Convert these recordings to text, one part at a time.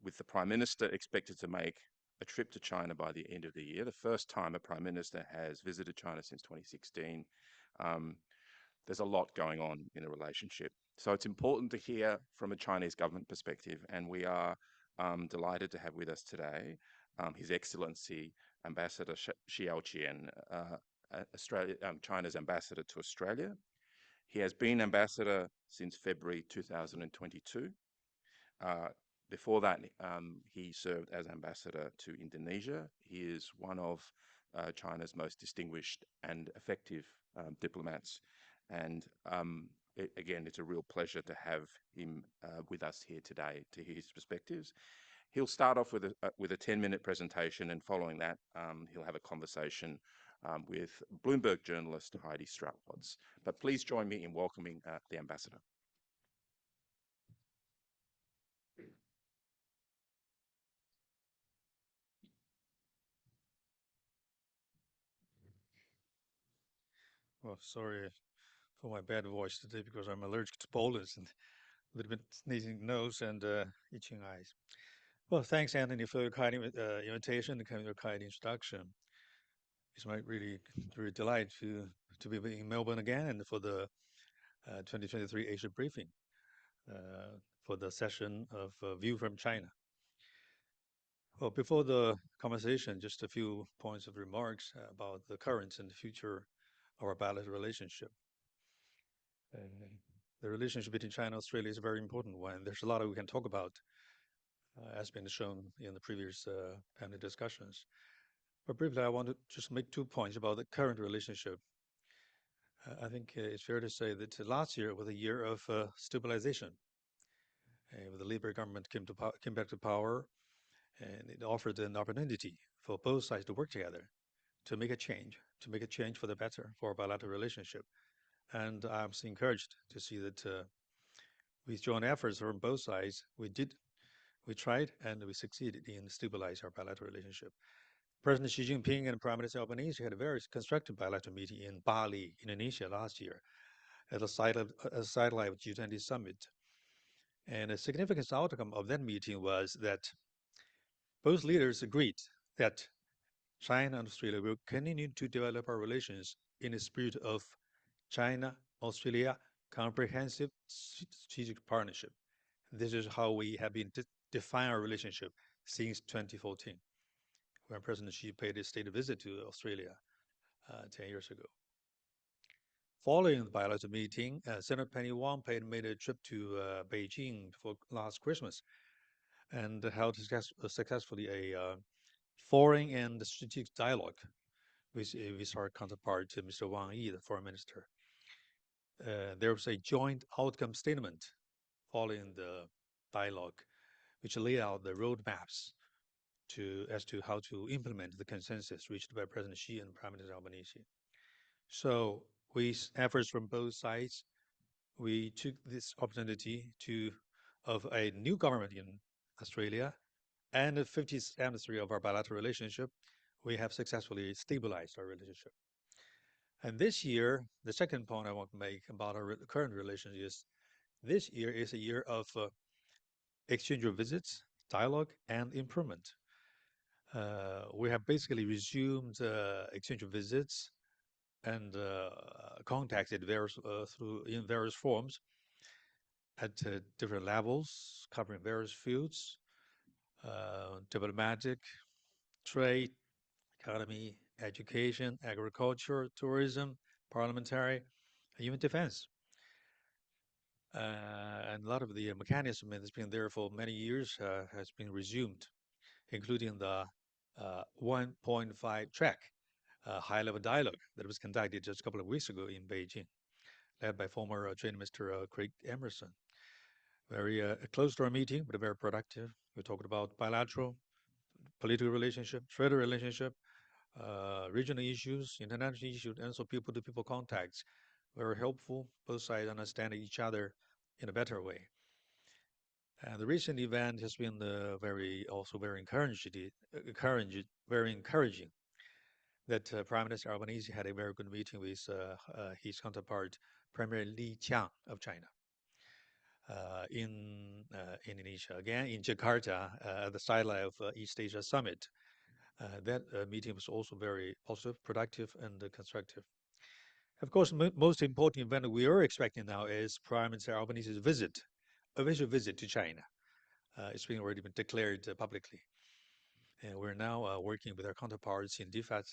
with the Prime Minister expected to make a trip to China by the end of the year, the first time a Prime Minister has visited China since 2016. Um, there's a lot going on in the relationship. So it's important to hear from a Chinese government perspective, and we are delighted to have with us today His Excellency Ambassador Xiao Qian, China's ambassador to Australia. He has been ambassador since February 2022. Uh, Before that, he served as ambassador to Indonesia. He is one of China's most distinguished and effective diplomats. And again, it's a real pleasure to have him with us here today to hear his perspectives. He'll start off with a 10-minute presentation, and following that, he'll have a conversation with Bloomberg journalist Heidi Strautwatz. But please join me in welcoming the ambassador. Well, sorry for my bad voice today because I'm allergic to pollens and a little bit sneezing nose and itching eyes. Well, thanks, Anthony, for your kind invitation and your kind introduction. It's my really delight to be in Melbourne again and for the 2023 Asia briefing for the session of View from China. Well, before the conversation, just a few points of remarks about the current and future of our bilateral relationship. Uh, the relationship between China and Australia is a very important one. There's a lot we can talk about, as been shown in the previous panel discussions. But briefly, I want to just make 2 points about the current relationship. I think it's fair to say that last year was a year of stabilization. When the Labour government came back to power, and it offered an opportunity for both sides to work together to make a change for the better for our bilateral relationship. And I'm encouraged to see that with joint efforts from both sides, we tried and we succeeded in stabilizing our bilateral relationship. President Xi Jinping and Prime Minister Albanese had a very constructive bilateral meeting in Bali, Indonesia last year at the site of G20 summit. And a significant outcome of that meeting was that both leaders agreed that China and Australia will continue to develop our relations in the spirit of China-Australia comprehensive strategic partnership. This is how we have been define our relationship since 2014, when President Xi paid a state visit to Australia 10 years ago. Following the bilateral meeting, Senator Penny Wong made a trip to Beijing for last Christmas and held successfully a foreign and strategic dialogue with our counterpart, Mr. Wang Yi, the foreign minister. There was a joint outcome statement following the dialogue, which laid out the roadmaps as to how to implement the consensus reached by President Xi and Prime Minister Albanese. So, with efforts from both sides, we took this opportunity of a new government in Australia and the 50th anniversary of our bilateral relationship, we have successfully stabilized our relationship. And this year, the second point I want to make about our current relationship is this year is a year of exchange of visits, dialogue, and improvement. We have basically resumed exchange of visits and contacted in various forms at different levels, covering various fields, diplomatic, trade, economy, education, agriculture, tourism, parliamentary, even defense. And a lot of the mechanism that's been there for many years has been resumed, including the 1.5 track high-level dialogue that was conducted just a couple of weeks ago in Beijing, led by former Trade Minister Craig Emerson. Very close to our meeting, but very productive. We talked about bilateral, political relationship, trade relationship, regional issues, international issues, and so people-to-people contacts. Very helpful. Both sides understand each other in a better way. And the recent event has been very encouraging. That Prime Minister Albanese had a very good meeting with his counterpart, Premier Qian of China. in Indonesia, again in Jakarta, at the sideline of East Asia Summit. That meeting was also very positive, productive, and constructive. Of course, most important event we are expecting now is Prime Minister Albanese's visit, official visit to China. It's been already been declared publicly. And we're now working with our counterparts in DFAT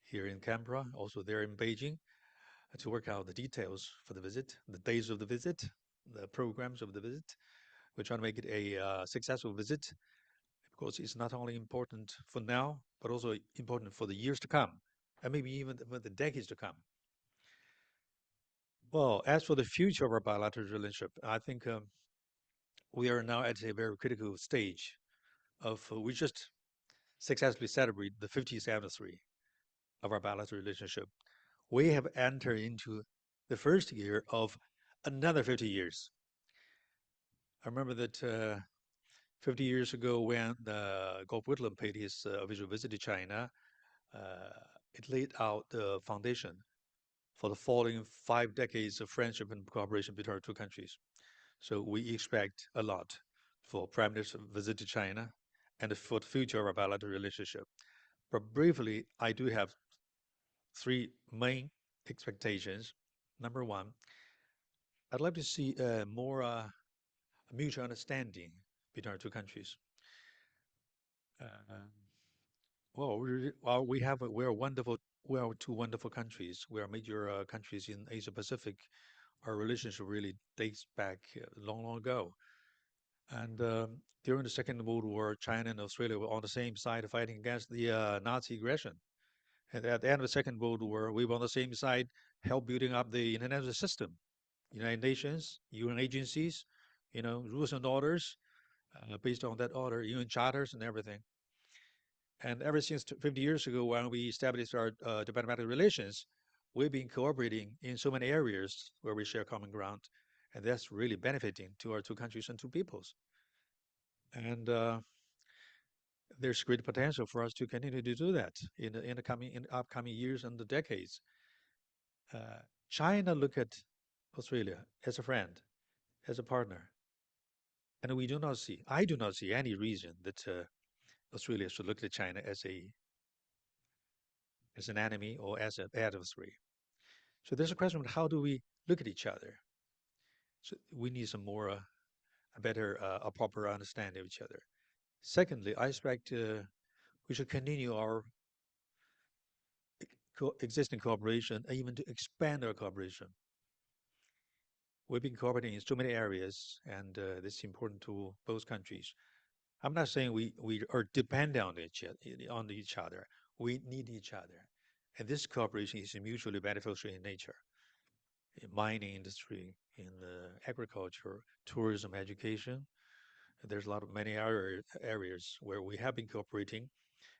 here in Canberra, also there in Beijing, to work out the details for the visit, the days of the visit, the programs of the visit. We're trying to make it a successful visit because it's not only important for now, but also important for the years to come, and maybe even for the decades to come. Well, as for the future of our bilateral relationship, I think we are now at a very critical stage of we just successfully celebrate the 50th anniversary of our bilateral relationship. We have entered into the first year of another 50 years. I remember that 50 years ago when Gulf Whitlam paid his official visit to China, uh, it laid out the foundation for the following 5 decades of friendship and cooperation between our two countries. So we expect a lot for Prime Minister's visit to China and for the future of our bilateral relationship. But briefly, I do have three main expectations. Number one, I'd like to see more mutual understanding between our two countries. Uh, we're wonderful. We are two wonderful countries. We are major countries in Asia Pacific. Our relationship really dates back long, long ago. And during the Second World War, China and Australia were on the same side fighting against the Nazi aggression. And at the end of the Second World War, we were on the same side, help building up the international system, United Nations, UN agencies, rules and orders based on that order, UN charters and everything. And ever since 50 years ago, when we established our diplomatic relations, we've been cooperating in so many areas where we share common ground. And that's really benefiting to our two countries and two peoples. And there's great potential for us to continue to do that in upcoming years and the decades. Uh, China look at Australia as a friend, as a partner, and I do not see any reason that Australia should look at China as an enemy or as an adversary. So there's a question of how do we look at each other? So we need some more, a better, a proper understanding of each other. Secondly, I expect we should continue our existing cooperation and even to expand our cooperation. We've been cooperating in so many areas, and this is important to both countries. I'm not saying we are dependent on each other. We need each other, and this cooperation is mutually beneficial in nature. In mining industry, in agriculture, tourism, education, there's a lot of many areas where we have been cooperating.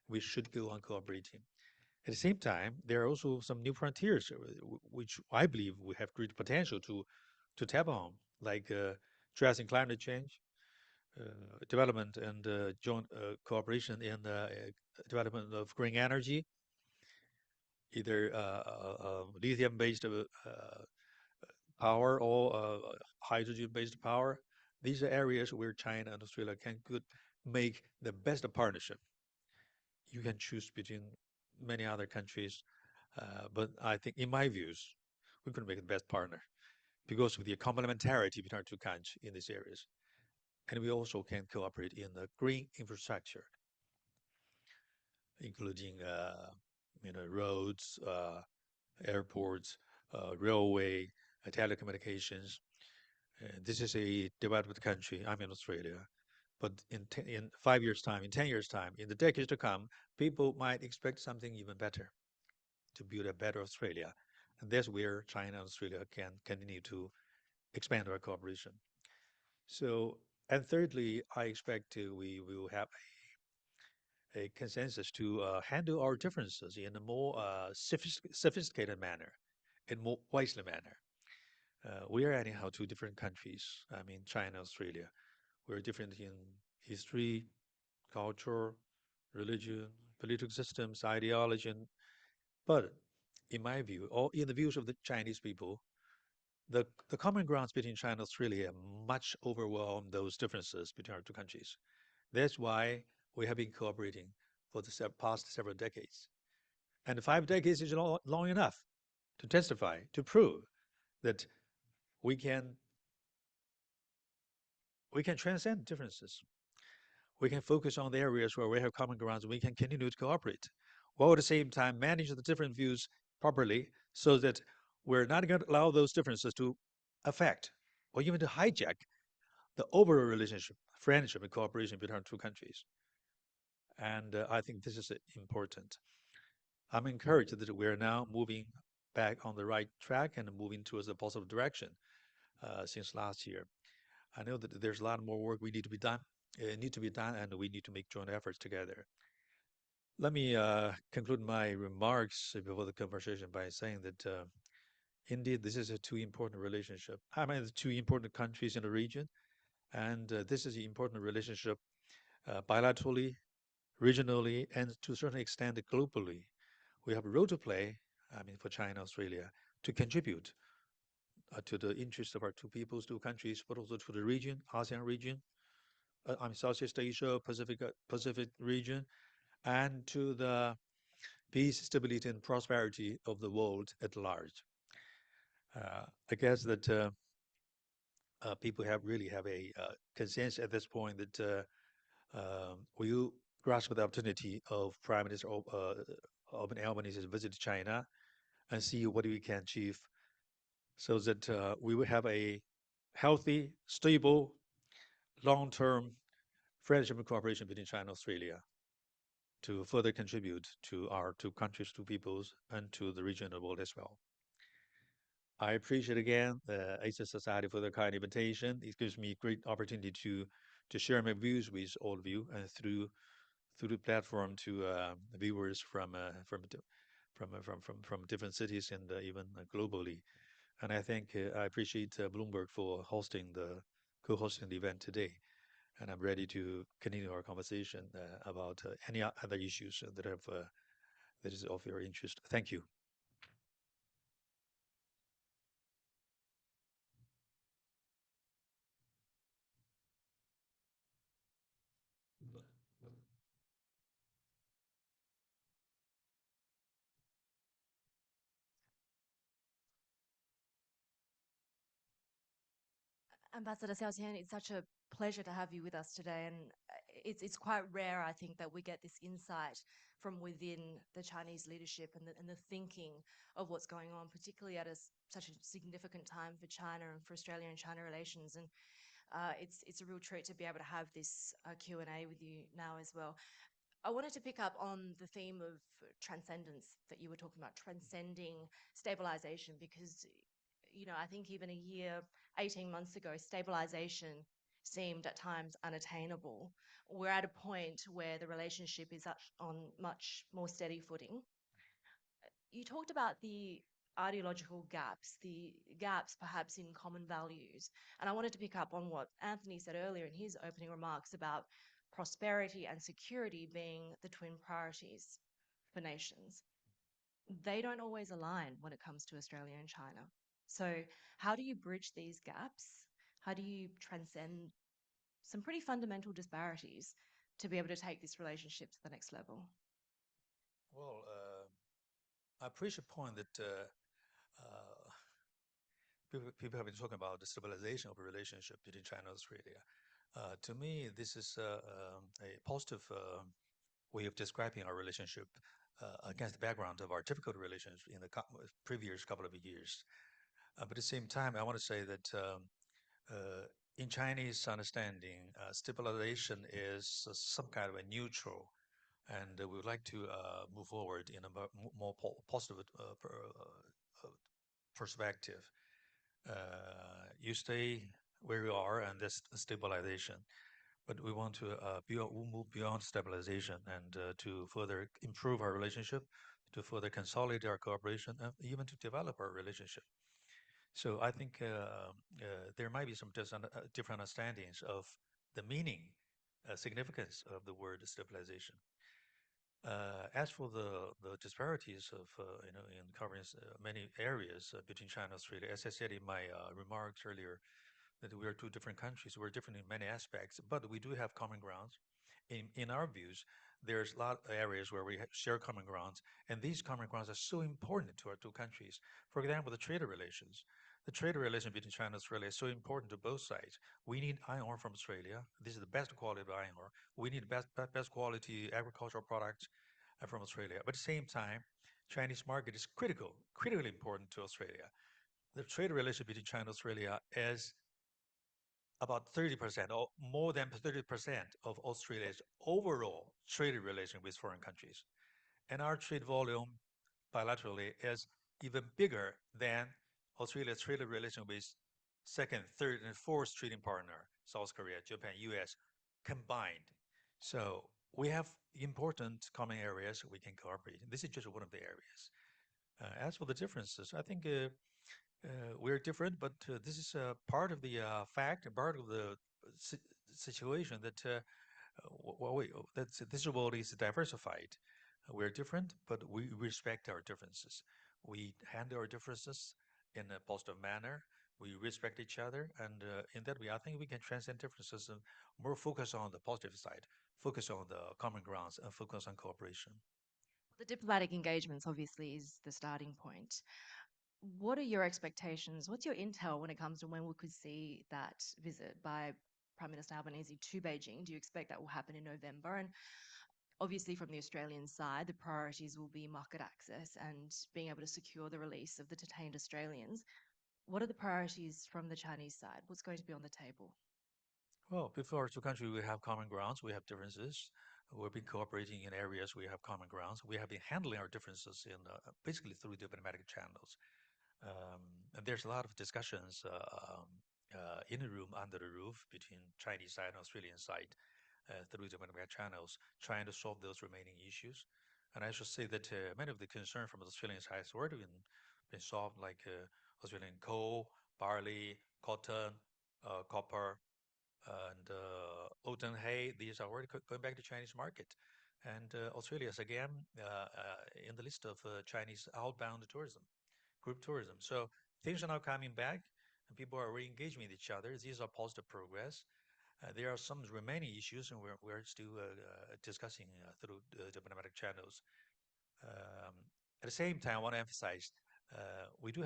We should go on cooperating. At the same time, there are also some new frontiers, which I believe we have great potential to tap on, like addressing climate change, development and joint cooperation in the development of green energy, either lithium-based power or hydrogen-based power. These are areas where China and Australia can could make the best partnership. You can choose between many other countries, but I think, in my views, we could make the best partner because of the complementarity between our two countries in these areas. And we also can cooperate in the green infrastructure, including roads, airports, railway, telecommunications. This is a developed country. I'm in Australia, but in 5 years' time, in 10 years' time, in the decades to come, people might expect something even better to build a better Australia, and that's where China and Australia can continue to expand our cooperation. So, and thirdly, I expect we will have a consensus to handle our differences in a more sophisticated manner, in more wisely manner. We are anyhow two different countries. I mean, China, Australia. We're different in history, culture, religion, political systems, ideology, but in my view, or in the views of the Chinese people, the common grounds between China and Australia much overwhelm those differences between our two countries. That's why we have been cooperating for the past several decades. And 5 decades is long enough to testify, to prove that we can we can transcend differences. We can focus on the areas where we have common grounds. We can continue to cooperate, while at the same time manage the different views properly, so that we're not going to allow those differences to affect or even to hijack the overall relationship, friendship, and cooperation between our two countries. And I think this is important. I'm encouraged that we're now moving back on the right track and moving towards a positive direction since last year. I know that there's a lot more work we need to be done, and we need to make joint efforts together. Let me conclude my remarks before the conversation by saying that indeed this is a two important relationship. I mean, the two important countries in the region, and this is an important relationship bilaterally, regionally, and to a certain extent globally. We have a role to play, I mean, for China, Australia, to contribute to the interests of our two peoples, two countries, but also to the region, ASEAN region, I mean, Southeast Asia, Pacific region, and to the peace, stability, and prosperity of the world at large. I guess that people have a consensus at this point that will grasp the opportunity of Prime Minister Alban Albanese's visit to China and see what we can achieve so that we will have a healthy, stable, long-term friendship and cooperation between China and Australia to further contribute to our two countries, two peoples, and to the region and the world as well. I appreciate again the Asia Society for the kind invitation. It gives me great opportunity to share my views with all of you and through the platform to viewers from different cities and even globally. And I think I appreciate Bloomberg for co-hosting the event today. And I'm ready to continue our conversation about any other issues that is of your interest. Thank you. Ambassador Xiao, it's such a pleasure to have you with us today, and it's quite rare, I think, that we get this insight from within the Chinese leadership and the thinking of what's going on, particularly at such a significant time for China and for Australia and China relations. And it's a real treat to be able to have this Q&A with you now as well. I wanted to pick up on the theme of transcendence that you were talking about, transcending stabilization, because, I think even a year, 18 months ago, stabilization seemed at times unattainable. We're at a point where the relationship is on much more steady footing. You talked about the ideological gaps, the gaps perhaps in common values. And I wanted to pick up on what Anthony said earlier in his opening remarks about prosperity and security being the twin priorities for nations. They don't always align when it comes to Australia and China. So, how do you bridge these gaps? How do you transcend some pretty fundamental disparities to be able to take this relationship to the next level? Well, I appreciate the point that people have been talking about the stabilization of a relationship between China and Australia. To me, this is a positive way of describing our relationship against the background of our difficult relations in the previous couple of years. But at the same time, I want to say that in Chinese understanding, stabilization is some kind of a neutral, and we would like to move forward in a more positive perspective. You stay where you are, and that's stabilization. But we want to move beyond stabilization and to further improve our relationship, to further consolidate our cooperation, and even to develop our relationship. So I think there might be some different understandings of the meaning, significance of the word stabilization. As for the disparities of in covering many areas between China and Australia, as I said in my remarks earlier, that we are two different countries. We're different in many aspects, but we do have common grounds. In our views, there's a lot of areas where we share common grounds, and these common grounds are so important to our two countries. For example, the trade relations. The trade relation between China and Australia is so important to both sides. We need iron ore from Australia. This is the best quality of iron ore. We need best quality agricultural products from Australia. But at the same time, Chinese market is critically important to Australia. The trade relation between China and Australia is about 30% or more than 30% of Australia's overall trade relation with foreign countries. And our trade volume bilaterally is even bigger than Australia's trade relation with second, third, and fourth trading partner, South Korea, Japan, US, combined. So we have important common areas we can cooperate. This is just one of the areas. As for the differences, I think we're different, but this is part of the fact and part of the si situation that that this world is diversified. We're different, but we respect our differences. We handle our differences in a positive manner. We respect each other, and in that way, I think we can transcend differences and more focus on the positive side, focus on the common grounds, and focus on cooperation. The diplomatic engagements obviously is the starting point. What are your expectations? What's your intel when it comes to when we could see that visit by Prime Minister Albanese to Beijing? Do you expect that will happen in November? And obviously, from the Australian side, the priorities will be market access and being able to secure the release of the detained Australians. What are the priorities from the Chinese side? What's going to be on the table? Well, before our two countries, we have common grounds, we have differences. We've been cooperating in areas we have common grounds. We have been handling our differences in basically through diplomatic channels. Um, and there's a lot of discussions in the room, under the roof, between Chinese side and Australian side through diplomatic channels, trying to solve those remaining issues. And I should say that many of the concerns from the Australian side has already been solved, like Australian coal, barley, cotton, copper, and oat and hay. These are already going back to Chinese market. And Australia is again in the list of Chinese outbound tourism, group tourism. So things are now coming back, and people are re-engaging with each other. These are positive progress. There are some remaining issues, and we're still discussing through diplomatic channels. Um, at the same time, I want to emphasize we do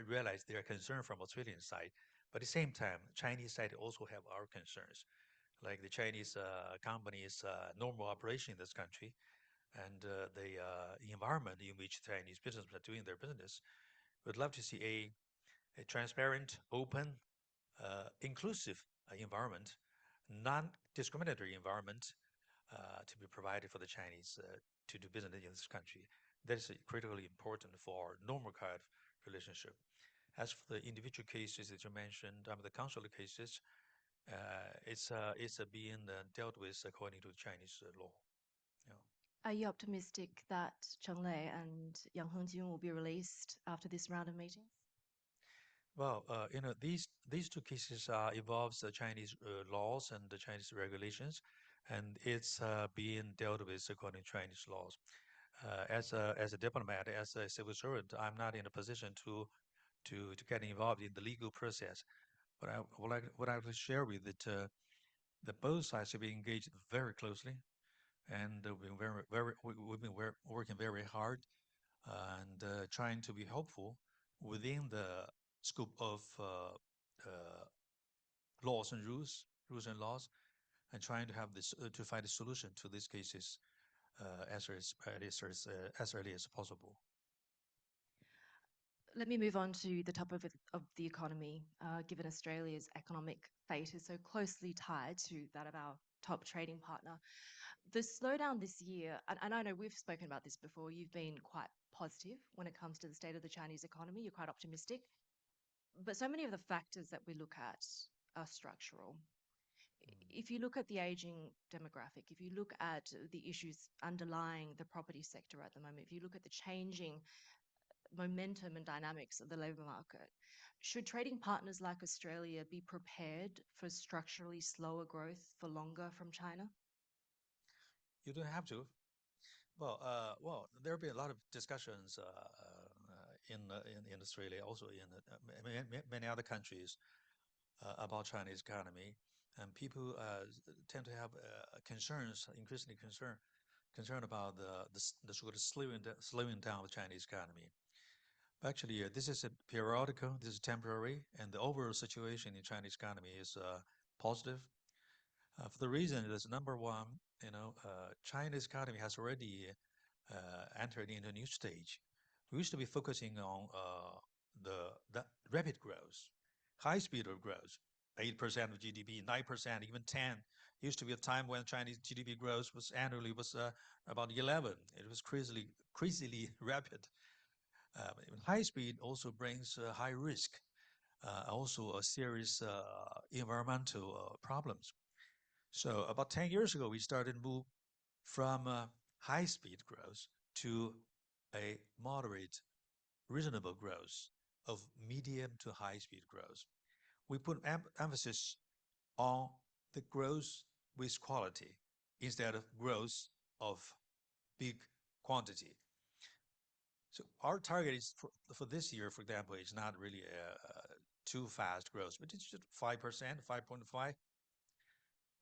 realize there are concerns from Australian side, but at the same time, Chinese side also have our concerns, like the Chinese companies' normal operation in this country and the environment in which Chinese businesses are doing their business. We'd love to see a transparent, open, inclusive environment, non-discriminatory environment to be provided for the Chinese to do business in this country. That is critically important for normal kind of relationship. As for the individual cases that you mentioned, the consular cases, it's being dealt with according to Chinese law. Yeah. Are you optimistic that Chen Lei and Yang Hengjun will be released after this round of meetings? Well, these two cases involves the Chinese laws and the Chinese regulations, and it's being dealt with according to Chinese laws. As a diplomat, as a civil servant, I'm not in a position to get involved in the legal process. But what I would share with it that both sides have been engaged very closely, and we've been working very hard and trying to be helpful within the scope of laws and rules and laws, and trying to have this to find a solution to these cases as early as possible. Let me move on to the topic of the economy, given Australia's economic fate is so closely tied to that of our top trading partner. The slowdown this year, and I know we've spoken about this before, you've been quite positive when it comes to the state of the Chinese economy. You're quite optimistic. But so many of the factors that we look at are structural. If you look at the aging demographic, if you look at the issues underlying the property sector at the moment, if you look at the changing momentum and dynamics of the labour market, should trading partners like Australia be prepared for structurally slower growth for longer from China? You don't have to. Well, there have been a lot of discussions in Australia, also in many other countries about Chinese economy, and people tend to have concerns, increasingly concerned about the sort of slowing down of the Chinese economy. But actually, this is a periodical, this is temporary, and the overall situation in Chinese economy is positive. For the reason is number one, China's economy has already entered into a new stage. We used to be focusing on the rapid growth, high speed of growth, 8% of GDP, 9%, even 10. Used to be a time when Chinese GDP growth was annually was about 11. It was crazily rapid. High speed also brings high risk, also a serious environmental problems. So about 10 years ago, we started to move from high speed growth to a moderate, reasonable growth of medium to high speed growth. We put emphasis on the growth with quality instead of growth of big quantity. So our target is for this year, for example, is not really too fast growth, but it's just 5%, 5.5,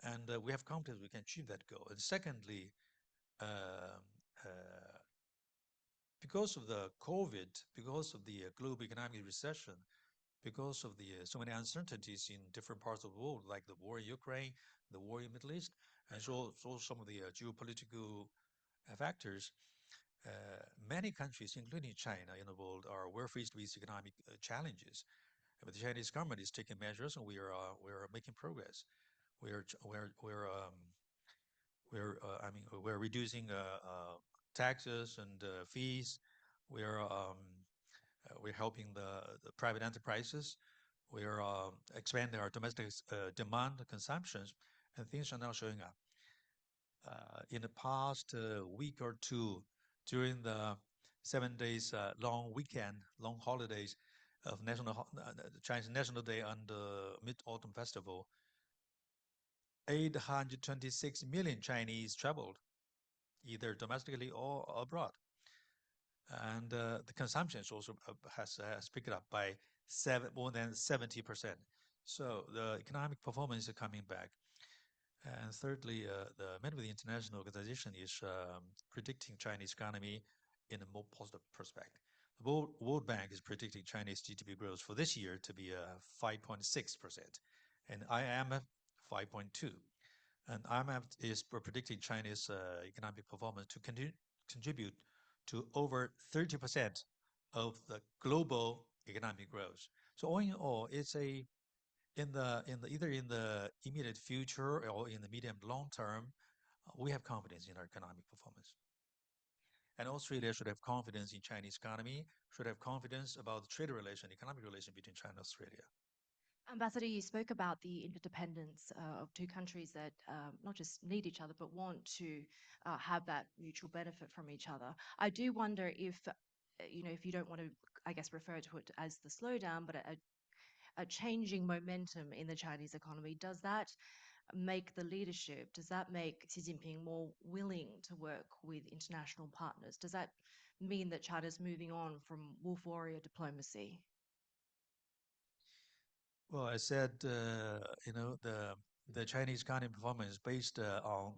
and we have confidence we can achieve that goal. And secondly, uh, uh, because of the COVID, because of the global economic recession, because of the so many uncertainties in different parts of the world, like the war in Ukraine, the war in Middle East, and so some of the geopolitical factors, uh, many countries, including China in the world, we're faced with economic challenges. But the Chinese government is taking measures, and we're making progress. We're we're we're we're reducing taxes and fees. We're we're helping the private enterprises. We're expanding our domestic demand, consumptions, and things are now showing up. In the past week or two, during the 7 days long weekend, long holidays of Chinese National Day and Mid-Autumn Festival, 826 million Chinese traveled, either domestically or abroad. And the consumption also has picked up by more than 70%. So the economic performance is coming back. And thirdly, many of the international organization is predicting Chinese economy in a more positive perspective. The World Bank is predicting Chinese GDP growth for this year to be 5.6%, and IMF 5.2. And IMF is predicting China's economic performance to contribute to over 30% of the global economic growth. So all in all, it's either in the immediate future or in the medium long term, we have confidence in our economic performance. And Australia should have confidence in Chinese economy, should have confidence about the trade relation, economic relation between China and Australia. Ambassador, you spoke about the interdependence of two countries that not just need each other, but want to have that mutual benefit from each other. I do wonder if, if you don't want to, I guess, refer to it as the slowdown, but a changing momentum in the Chinese economy, does that make the leadership, does that make Xi Jinping more willing to work with international partners? Does that mean that China's moving on from wolf warrior diplomacy? Well, I said, the Chinese economy performance is based on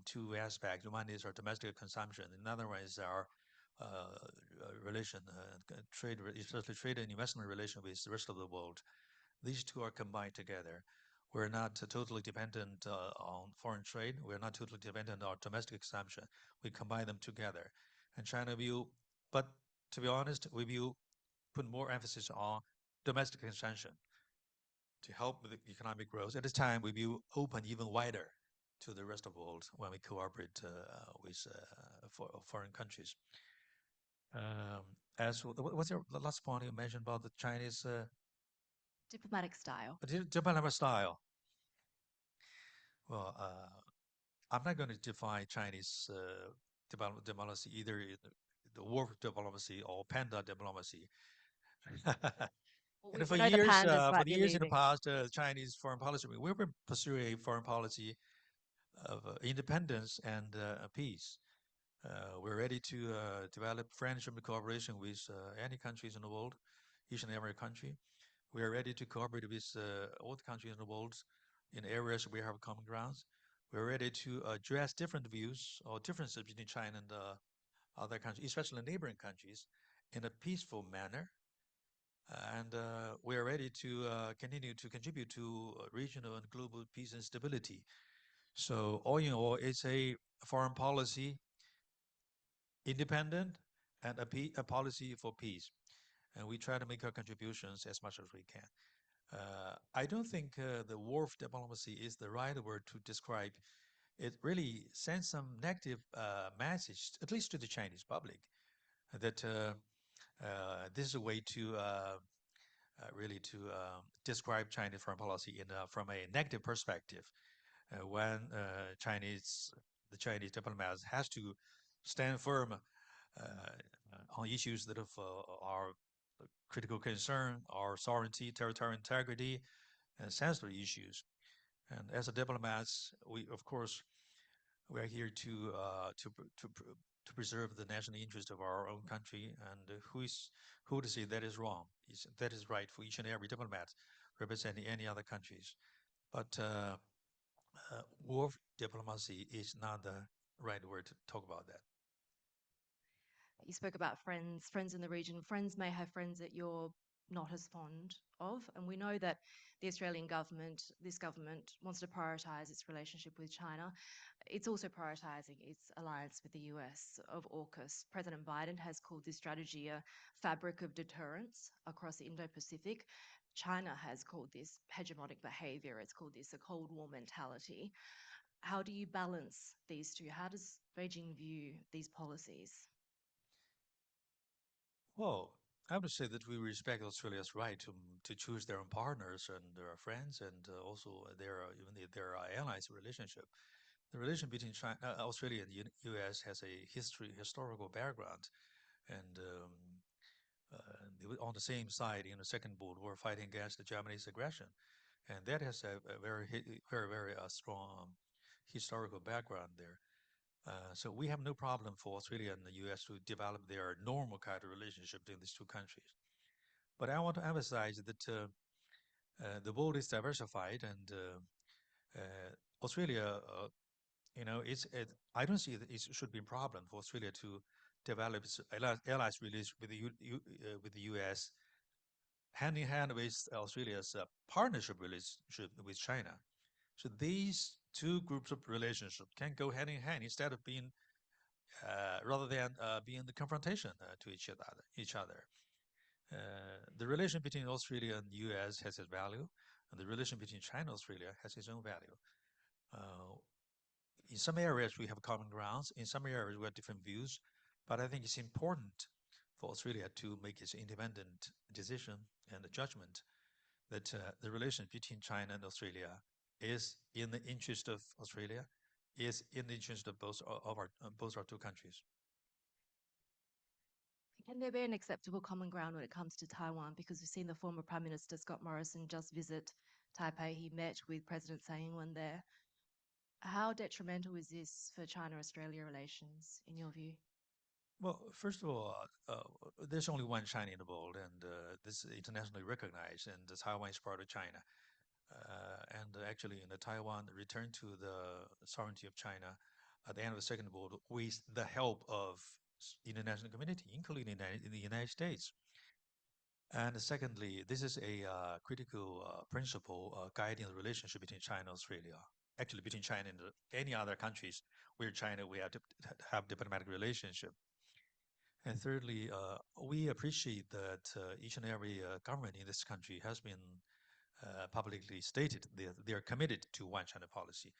two aspects. One is our domestic consumption. Another one is our relation, trade, especially trade and investment relation with the rest of the world. These two are combined together. We're not totally dependent on foreign trade. We're not totally dependent on domestic consumption. We combine them together. And China but to be honest, put more emphasis on domestic consumption to help with the economic growth. At this time, we will open even wider to the rest of the world when we cooperate with foreign countries. What's the last point you mentioned about the Chinese Diplomatic style. diplomatic style? Well, I'm not going to define Chinese diplomacy, either the war diplomacy or panda diplomacy. Well, And we know the pandas for might the be years in the leaving. past, Chinese foreign policy, we've been pursuing a foreign policy of independence and peace. We're ready to develop friendship and cooperation with any countries in the world, each and every country. We are ready to cooperate with all the countries in the world in areas where we have common grounds. We're ready to address different views or differences between China and other countries, especially neighboring countries, in a peaceful manner. And we are ready to continue to contribute to regional and global peace and stability. So, all in all, it's a foreign policy independent and a policy for peace. And we try to make our contributions as much as we can. I don't think the war of diplomacy is the right word to describe. It really sends some negative message, at least to the Chinese public, that this is a way to really to describe Chinese foreign policy from a negative perspective. When the Chinese diplomats has to stand firm on issues that are critical concern, our sovereignty, territorial integrity, and sensitive issues. And as a diplomats, we of course we are here to preserve the national interest of our own country. And who to say that is wrong? That is right for each and every diplomat representing any other countries. But war diplomacy is not the right word to talk about that. You spoke about friends in the region. Friends may have friends that you're not as fond of. And we know that the Australian government, this government, wants to prioritise its relationship with China. It's also prioritising its alliance with the US of AUKUS. President Biden has called this strategy a fabric of deterrence across the Indo-Pacific. China has called this hegemonic behaviour. It's called this a Cold War mentality. How do you balance these two? How does Beijing view these policies? Well, I would say that we respect Australia's right to choose their own partners and their friends, and also their allies relationship. The relation between China, Australia and the U.S. has a historical background, and they were on the same side in the Second World War, fighting against the Japanese aggression, and that has a very strong historical background there. So we have no problem for Australia and the U.S. to develop their normal kind of relationship between these two countries. But I want to emphasize that the world is diversified, and Australia, I don't see that it should be a problem for Australia to develop its allies relations with the U.S. hand in hand with Australia's partnership relationship with China. So these two groups of relationship can go hand in hand instead of being rather than being the confrontation to each other. The relation between Australia and the U.S. has its value, and the relation between China and Australia has its own value. Uh, in some areas, we have common grounds. In some areas, we have different views. But I think it's important for Australia to make its independent decision and judgment that the relation between China and Australia is in the interest of Australia, is in the interest of both our two countries. Can there be an acceptable common ground when it comes to Taiwan? Because we've seen the former Prime Minister Scott Morrison just visit Taipei. He met with President Tsai Ing-wen there. How detrimental is this for China-Australia relations, in your view? Well, first of all, there's only one China in the world, and this is internationally recognized, and Taiwan is part of China. And actually, in the Taiwan returned to the sovereignty of China at the end of the Second World War with the help of international community, including the United States. And secondly, this is a critical principle guiding the relationship between China and Australia. Actually, between China and any other countries where China we have diplomatic relationship. And thirdly, we appreciate that each and every government in this country has been publicly stated they are committed to one China policy.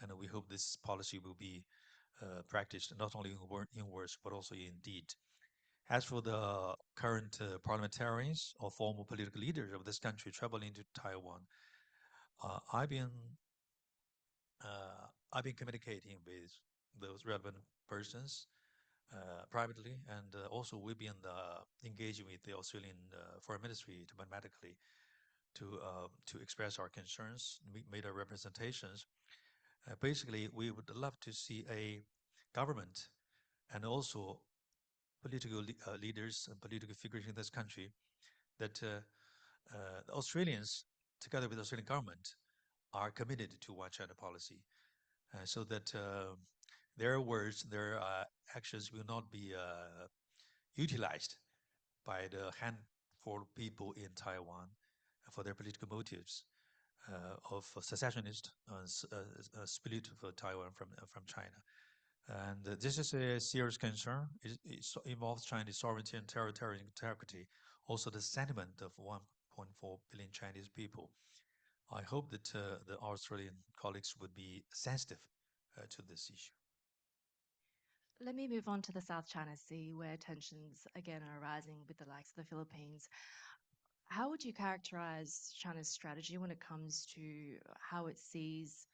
And we hope this policy will be practiced not only in words, but also in deed. As for the current parliamentarians or former political leaders of this country traveling to Taiwan, uh, I've been I've been communicating with those relevant persons privately, and also we've been engaging with the Australian Foreign Ministry diplomatically to express our concerns, made our representations. Basically, we would love to see a government and also political leaders and political figures in this country, that the Australians, together with the Australian government, are committed to One China policy, so that their words, their actions will not be utilized by the handful of people in Taiwan for their political motives of secessionist split of Taiwan from China. And this is a serious concern. It involves Chinese sovereignty and territorial integrity, also the sentiment of 1.4 billion Chinese people. I hope that the Australian colleagues would be sensitive to this issue. Let me move on to the South China Sea, where tensions again are rising with the likes of the Philippines. How would you characterize China's strategy when it comes to how it sees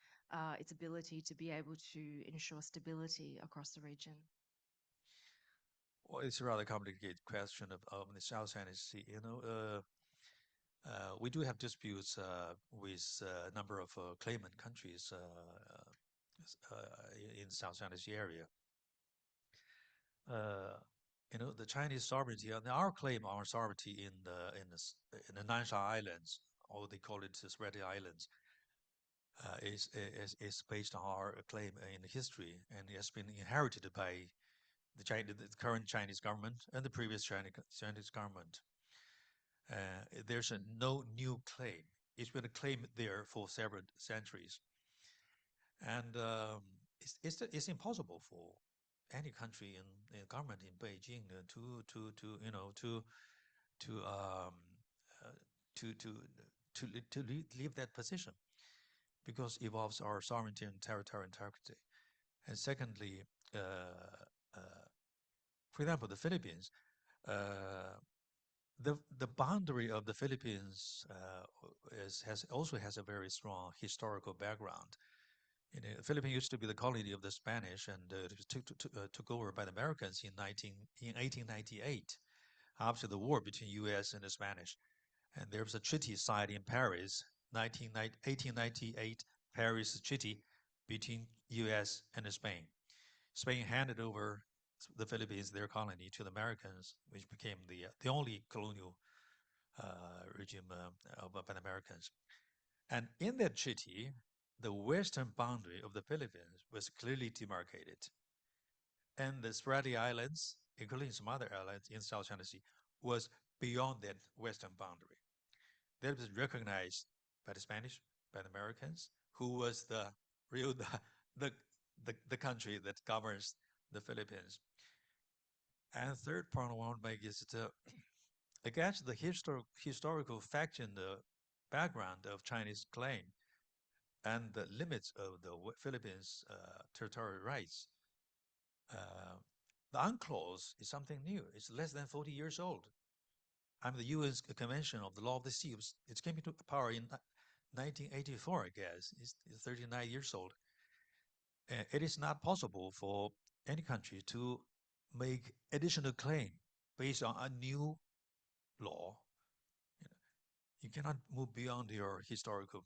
its ability to be able to ensure stability across the region? Well, it's a rather complicated question of the South China Sea. We do have disputes with a number of claimant countries in South China Sea area. The Chinese sovereignty, and our claim our sovereignty in the Nansha Islands, or they call it the Spratly Islands, is based on our claim in history, and it has been inherited by the current Chinese government and the previous Chinese government. There's no new claim. It's been a claim there for several centuries, and it's impossible for any country in government in Beijing to um, uh, to to to leave that position, because it involves our sovereignty and territorial integrity. And secondly, uh, uh, for example, the Philippines, uh, the boundary of the Philippines has a very strong historical background. The Philippines used to be the colony of the Spanish, and it was took over by the Americans in 1898, after the war between U.S. and the Spanish. And there was a treaty signed in Paris, 1898 Paris Treaty between U.S. and Spain. Spain handed over the Philippines, their colony, to the Americans, which became the only colonial regime by the Americans. And in that treaty, the western boundary of the Philippines was clearly demarcated. And the Spratly Islands, including some other islands in South China Sea, was beyond that western boundary. That was recognized by the Spanish, by the Americans, who was the real the the country that governs the Philippines. And the third point I want to make is that against the historical fact in the background of Chinese claim and the limits of the Philippines' territorial rights, uh, the UNCLOS is something new. It's less than 40 years old. I mean, the U.S. Convention of the Law of the Sea, it came into power in 1984, I guess. It's 39 years old. It is not possible for any country to make additional claim based on a new law. You cannot move beyond your historical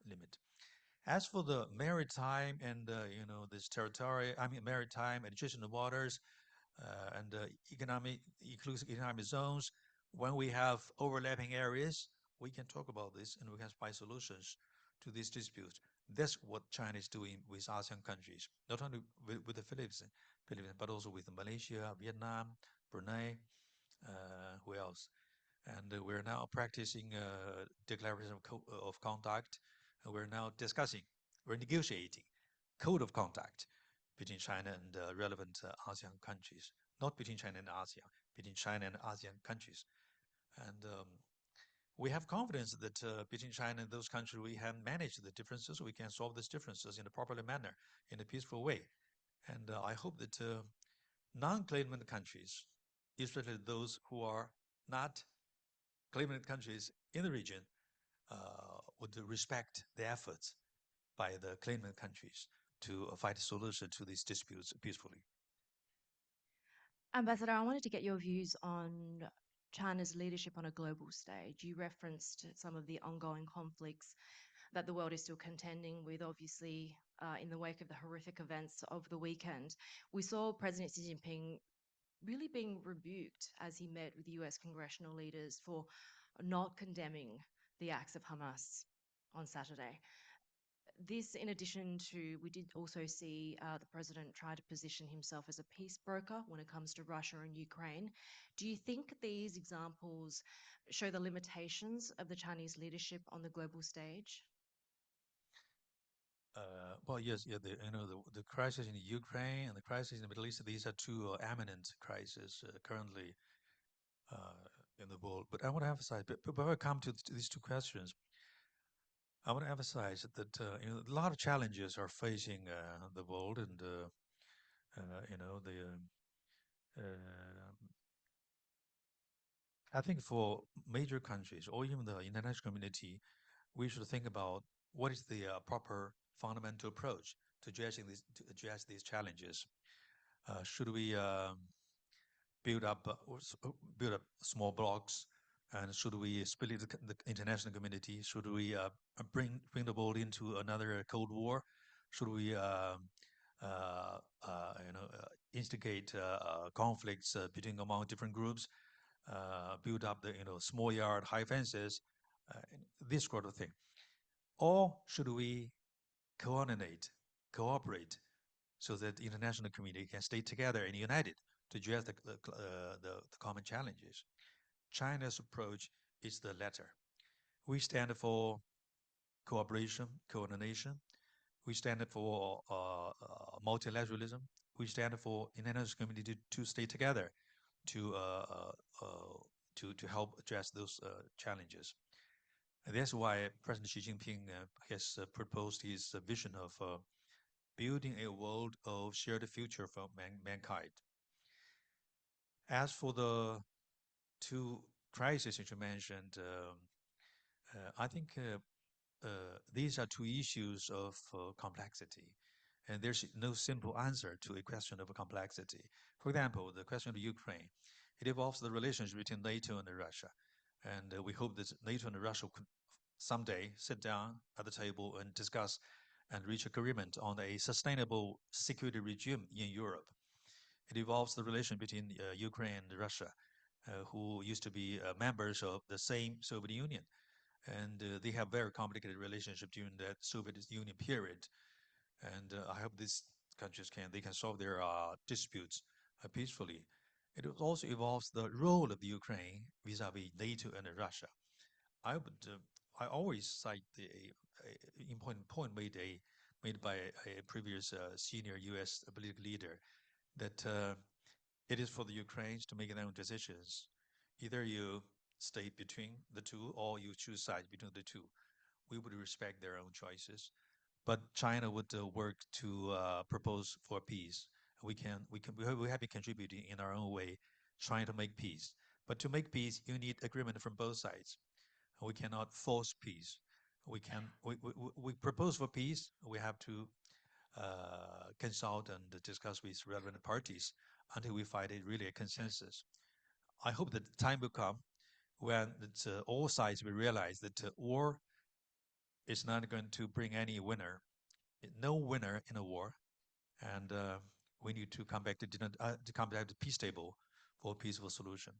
limit. As for the maritime and this territory, I mean maritime and adjacent waters and inclusive economic zones, when we have overlapping areas, we can talk about this and we can find solutions to these disputes. That's what China is doing with ASEAN countries, not only with the Philippines, but also with Malaysia, Vietnam, Brunei, who else? And we're now practicing declaration of conduct. We're now discussing, we're negotiating code of conduct between China and relevant ASEAN countries, not between China and ASEAN, between China and ASEAN countries. And we have confidence that between China and those countries, we have managed the differences. We can solve these differences in a proper manner, in a peaceful way. And I hope that non-claimant countries, especially those who are not claimant countries in the region, would respect the efforts by the claimant countries to find a solution to these disputes peacefully. Ambassador, I wanted to get your views on China's leadership on a global stage. You referenced some of the ongoing conflicts that the world is still contending with, obviously, in the wake of the horrific events of the weekend. We saw President Xi Jinping really being rebuked as he met with the US congressional leaders for not condemning the acts of Hamas on Saturday. This, in addition to, we did also see the president try to position himself as a peace broker when it comes to Russia and Ukraine. Do you think these examples show the limitations of the Chinese leadership on the global stage? Well, yes, yeah, the crisis in Ukraine and the crisis in the Middle East, these are two eminent crises currently in the world. But I want to emphasize, but before I come to these two questions, I want to emphasize that a lot of challenges are facing the world, and I think for major countries or even the international community, we should think about what is the proper fundamental approach to address these challenges. Should we build up build up small blocks, and should we split the international community? Should we bring the world into another Cold War? Should we instigate conflicts between among different groups? Build up the small yard, high fences, uh, this sort of thing. Or should we coordinate, cooperate, so that the international community can stay together and united to address the common challenges? China's approach is the latter. We stand for cooperation, coordination. We stand for multilateralism. We stand for international community to stay together to to help address those challenges. And that's why President Xi Jinping has proposed his vision of building a world of shared future for mankind. As for the two crises that you mentioned, I think these are two issues of complexity, and there's no simple answer to a question of complexity. For example, the question of Ukraine, it involves the relationship between NATO and Russia, and we hope that NATO and Russia could someday sit down at the table and discuss and reach agreement on a sustainable security regime in Europe. It involves the relation between Ukraine and Russia, who used to be members of the same Soviet Union, and they have very complicated relationship during that Soviet Union period. And I hope these countries can solve their disputes peacefully. It also involves the role of the Ukraine vis-a-vis NATO and Russia. I would I always cite a important point made by a previous senior U.S. political leader that it is for the Ukrainians to make their own decisions. Either you stay between the two or you choose sides between the two. We would respect their own choices, but China would work to propose for peace. We have been contributing in our own way, trying to make peace. But to make peace, you need agreement from both sides. We cannot force peace. We propose for peace. We have to consult and discuss with relevant parties until we find really a consensus. I hope that the time will come when all sides will realize that war is not going to bring any winner, no winner in a war, and we need to come back to come back to the peace table for a peaceful solution.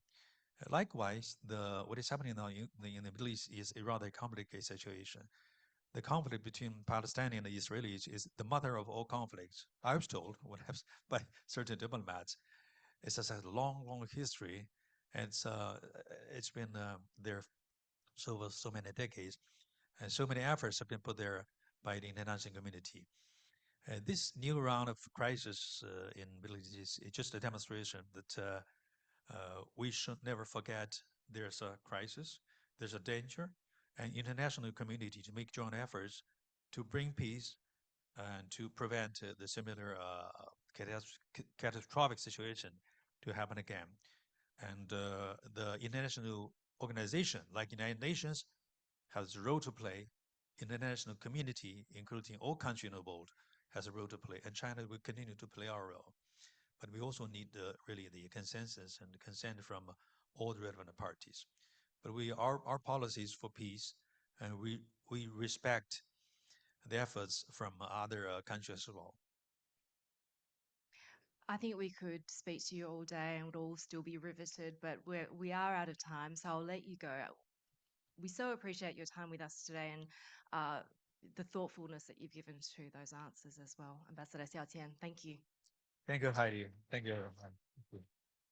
Likewise, what is happening now in the Middle East is a rather complicated situation. The conflict between Palestinians and Israelis is the mother of all conflicts. I was told, by certain diplomats, it's just a long, long history, and it's been there so many decades, and so many efforts have been put there by the international community. This new round of crisis in Middle East is just a demonstration that we should never forget there's a crisis, there's a danger, and international community to make joint efforts to bring peace and to prevent the similar catastrophic situation to happen again. And the international organization like United Nations has a role to play. International community, including all countries in the world, has a role to play, and China will continue to play our role. But we also need really the consensus and the consent from all the relevant parties. But our policies for peace, and we respect the efforts from other countries as well. I think we could speak to you all day and would all still be riveted, but we are out of time, so I'll let you go. We so appreciate your time with us today and the thoughtfulness that you've given to those answers as well. Ambassador Xiao. Thank you. Thank you, Heidi. Thank you, everyone.